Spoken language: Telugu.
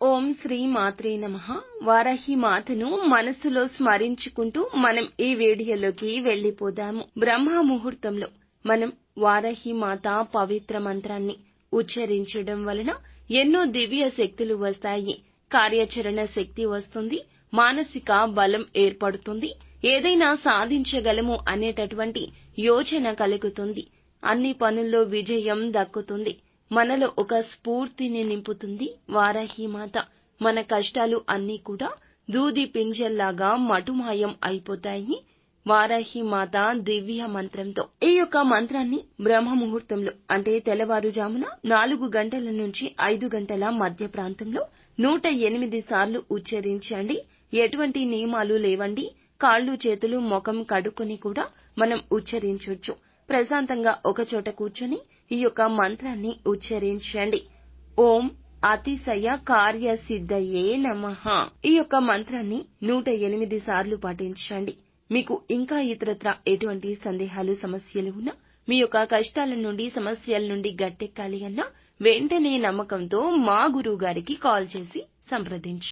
ఓం శ్రీ మాత్రే నమః. వారాహి మాతను మనసులో స్మరించుకుంటూ మనం ఈ వీడియోలోకి వెళ్లిపోదాము. బ్రహ్మ ముహూర్తంలో మనం వారాహి మాత పవిత్ర మంత్రాన్ని ఉచ్చరించడం వలన ఎన్నో దివ్య శక్తులు వస్తాయి. కార్యాచరణ శక్తి వస్తుంది, మానసిక బలం ఏర్పడుతుంది, ఏదైనా సాధించగలము అనేటటువంటి యోచన కలుగుతుంది, అన్ని పనుల్లో విజయం దక్కుతుంది, మనలో ఒక స్ఫూర్తిని నింపుతుంది. వారాహి మాత మన కష్టాలు అన్నీ కూడా దూది పింజల్లాగా మటుమాయం అయిపోతాయి వారాహి మాత దివ్య మంత్రంతో. ఈ యొక్క మంత్రాన్ని బ్రహ్మ ముహూర్తంలో అంటే తెల్లవారుజామున 4 గంటల నుంచి 5 గంటల మధ్య ప్రాంతంలో 108 సార్లు ఉచ్చరించండి. ఎటువంటి నియమాలు లేవండి. కాళ్ళు చేతులు ముఖం కడుక్కొని కూడా మనం ఉచ్చరించొచ్చు. ప్రశాంతంగా ఒకచోట కూర్చొని ఈ యొక్క మంత్రాన్ని ఉచ్చరించండి. ఓం అతిశయ కార్యసిద్ధయే నమః. ఈ యొక్క మంత్రాన్ని 108 సార్లు పాటించండి. మీకు ఇంకా ఇతరత్రా ఎటువంటి సందేహాలు సమస్యలు ఉన్నా, మీ యొక్క కష్టాల నుండి సమస్యల నుండి గట్టెక్కాలి అన్నా వెంటనే నమ్మకంతో మా గురువు గారికి కాల్ చేసి సంప్రదించండి.